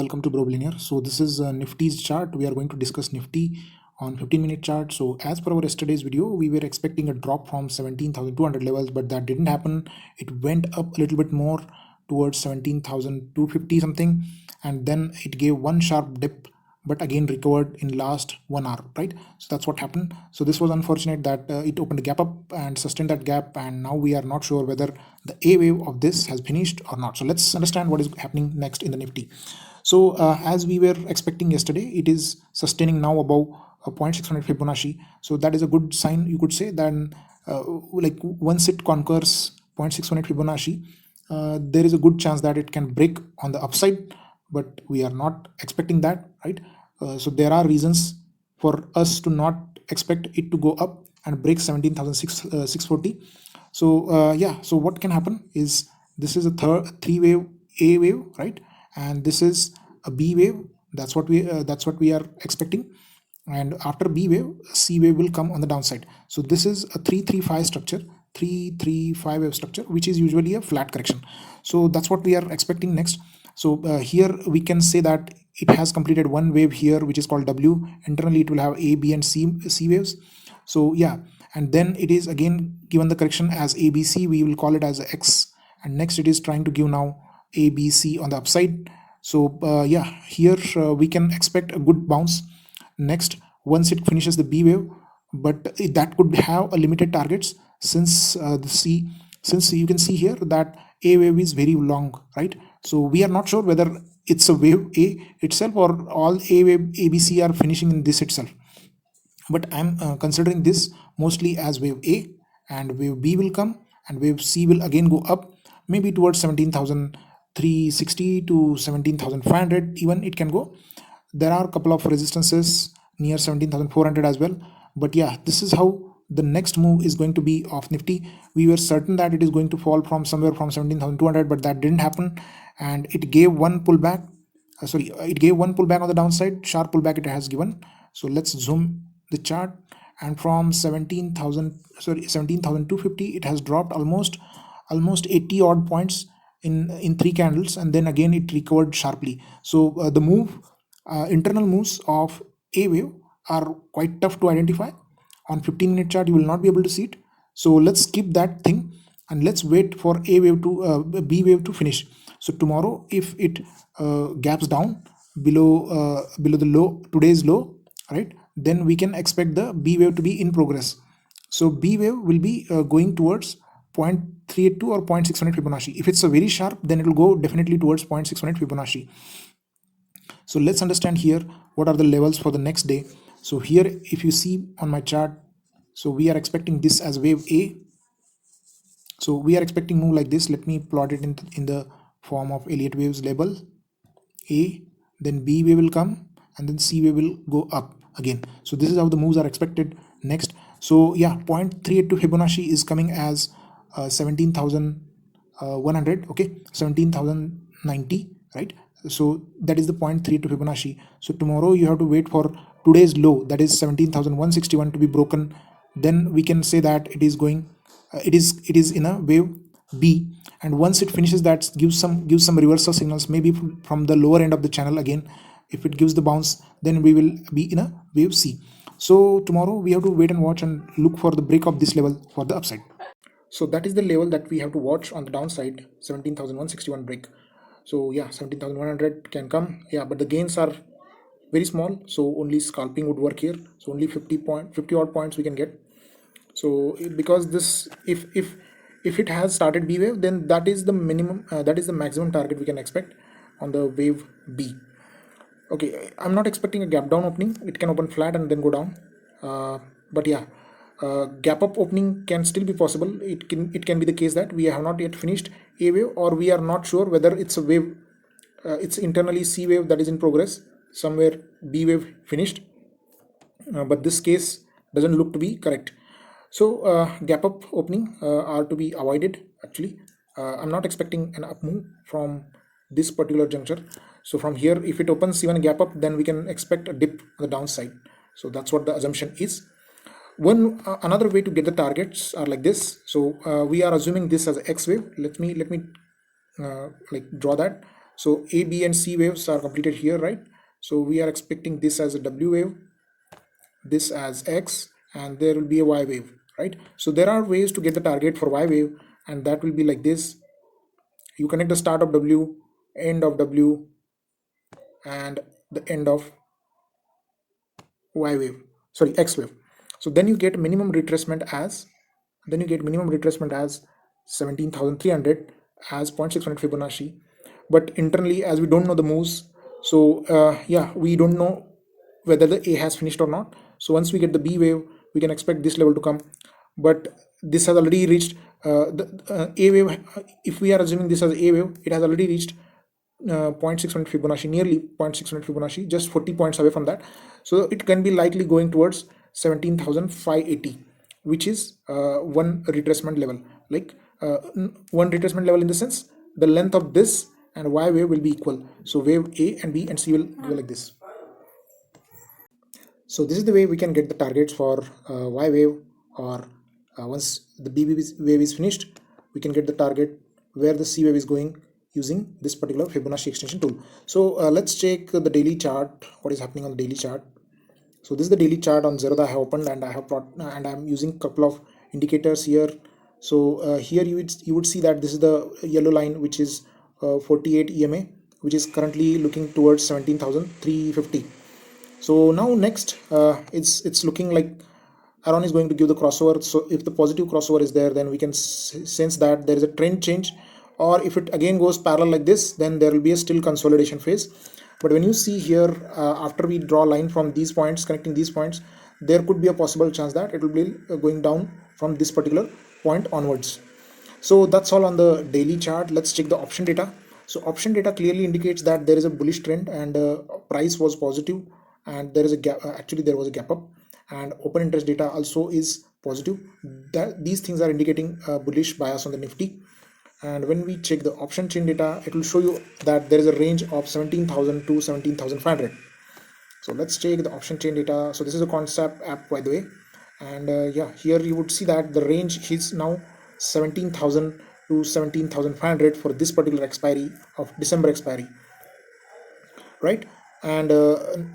welcome to Linear. So this is Nifty's chart. We are going to discuss Nifty on 15-minute chart. So as per our yesterday's video, we were expecting a drop from 17,200 levels, but that didn't happen. It went up a little bit more towards 17,250 something, and then it gave one sharp dip, but again recovered in last 1 hour, right? So that's what happened. So this was unfortunate that it opened a gap up and sustained that gap, and now we are not sure whether the A wave of this has finished or not. So let's understand what is happening next in the Nifty. So as we were expecting yesterday, it is sustaining now above 0.600 Fibonacci. So that is a good sign, you could say. Then like once it conquers 0.618 Fibonacci, there is a good chance that it can break on the upside, but we are not expecting that, right? So there are reasons for us to not expect it to go up and break 17,640. So yeah, so what can happen is this is a three wave A wave, right? And this is a B wave. That's what we are expecting. And after B wave, C wave will come on the downside. So this is a 335 structure, 335 wave structure, which is usually a flat correction. So that's what we are expecting next. So here we can say that it has completed one wave here, which is called W. Internally it will have A, B and C waves. So yeah, and then it is again given the correction as ABC. We will call it as X, and next it is trying to give now ABC on the upside. So yeah, here we can expect a good bounce next once it finishes the B wave, but that could have a limited targets since since you can see here that A wave is very long, right? So we are not sure whether it's a wave A itself or all A wave ABC are finishing in this itself, but I'm considering this mostly as wave A, and wave B will come and wave C will again go up, maybe towards 17,360 to 17,500 even it can go. There are a couple of resistances near 17,400 as well, but yeah, this is how the next move is going to be of Nifty. We were certain that it is going to fall from somewhere from 17,200, but that didn't happen, and it gave one pullback. It gave one pullback on the downside, sharp pullback it has given. So let's zoom the chart, and from 17,250 it has dropped almost 80 odd points in three candles, and then again it recovered sharply. So the internal moves of A wave are quite tough to identify. On 15-minute chart you will not be able to see it, so let's skip that thing and let's wait for A wave to B wave to finish. So tomorrow if it gaps down below the low, today's low, right, then we can expect the B wave to be in progress. So B wave will be going towards 0.382 or 0.600 Fibonacci. If it's a very sharp, then it will go definitely towards 0.600 Fibonacci. So let's understand here what are the levels for the next day. So here if you see on my chart, so we are expecting this as wave A. So we are expecting move like this. Let me plot it in the form of Elliott waves label. A, then B wave will come, and then C wave will go up again. So this is how the moves are expected next. So yeah, 0.382 Fibonacci is coming as 17,100, okay, 17,090, right? So that is the 0.32 Fibonacci. So tomorrow you have to wait for today's low, that is 17,161 to be broken. Then we can say that it is going it is in a wave B, and once it finishes that, gives some reversal signals, maybe from the lower end of the channel again. If it gives the bounce, then we will be in a wave C. So tomorrow we have to wait and watch and look for the break of this level for the upside. So that is the level that we have to watch on the downside, 17,161 break. So yeah, 17,100 can come, yeah, but the gains are very small, so only scalping would work here. So only 50 odd points we can get. So because this, if it has started B wave, then that is the minimum, that is the maximum target we can expect on the wave B. Okay, I'm not expecting a gap down opening. It can open flat and then go down, but yeah, gap up opening can still be possible. It can be the case that we have not yet finished A wave, or we are not sure whether it's a wave, it's internally C wave that is in progress, somewhere B wave finished, but this case doesn't look to be correct. So gap up opening are to be avoided actually. I'm not expecting an up move from this particular juncture. So from here, if it opens even a gap up, then we can expect a dip on the downside. So that's what the assumption is. Another way to get the targets are like this. So we are assuming this as X wave. Let me like draw that. So A, B and C waves are completed here, right? So we are expecting this as a W wave, this as X, and there will be a Y wave, right? So there are ways to get the target for Y wave, and that will be like this. You connect the start of W, end of W, and the end of Y wave, sorry, X wave. So then you get minimum retracement as 17,300 as 0.600 Fibonacci. But internally, as we don't know the moves, so yeah, we don't know whether the A has finished or not. So once we get the B wave, we can expect this level to come. But this has already reached the A wave. If we are assuming this as A wave, it has already reached 0.600 Fibonacci, nearly 0.600 Fibonacci, just 40 points away from that. So it can be likely going towards 17,580, which is one retracement level. Like one retracement level in the sense the length of this and Y wave will be equal. So wave A and B and C will go like this. So this is the way we can get the targets for Y wave, or once the B wave is finished, we can get the target where the C wave is going using this particular Fibonacci extension tool. So let's check the daily chart, what is happening on the daily chart. So this is the daily chart on Zerodha I have opened, and I have and I'm using a couple of indicators here. So here you would see that this is the yellow line, which is 48 EMA, which is currently looking towards 17,350. So now next it's looking like Aron is going to give the crossover. So if the positive crossover is there, then we can sense that there is a trend change, or if it again goes parallel like this, then there will be a still consolidation phase. But when you see here, after we draw a line from these points, connecting these points, there could be a possible chance that it will be going down from this particular point onwards. So that's all on the daily chart. Let's check the option data. So option data clearly indicates that there is a bullish trend, and price was positive, and there is a gap. Actually there was a gap up, and open interest data also is positive. That these things are indicating a bullish bias on the Nifty. And when we check the option chain data, it will show you that there is a range of 17,000 to 17,500. So let's check the option chain data. So this is a concept app, by the way, and yeah, here you would see that the range is now 17,000 to 17,500 for this particular expiry of December expiry, right? And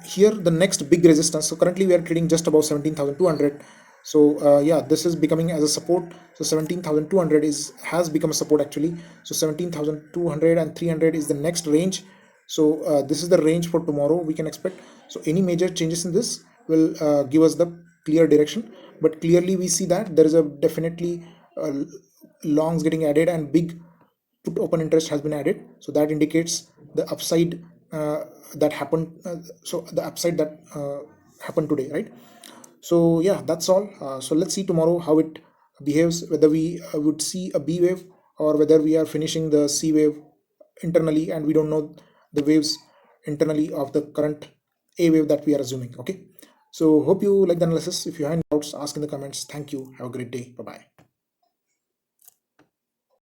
here the next big resistance, so currently we are trading just above 17,200. So yeah, this is becoming as a support. So 17,200 has become a support actually. So 17,200 and 300 is the next range. So this is the range for tomorrow we can expect. So any major changes in this will give us the clear direction, but clearly we see that there is a definitely longs getting added, and big put open interest has been added. So that indicates the upside that happened. So the upside that happened today, right? So yeah, that's all. So let's see tomorrow how it behaves, whether we would see a B wave, or whether we are finishing the C wave internally, and we don't know the waves internally of the current A wave that we are assuming. Okay, so hope you like the analysis. If you have any doubts, ask in the comments. Thank you. Have a great day. Bye bye.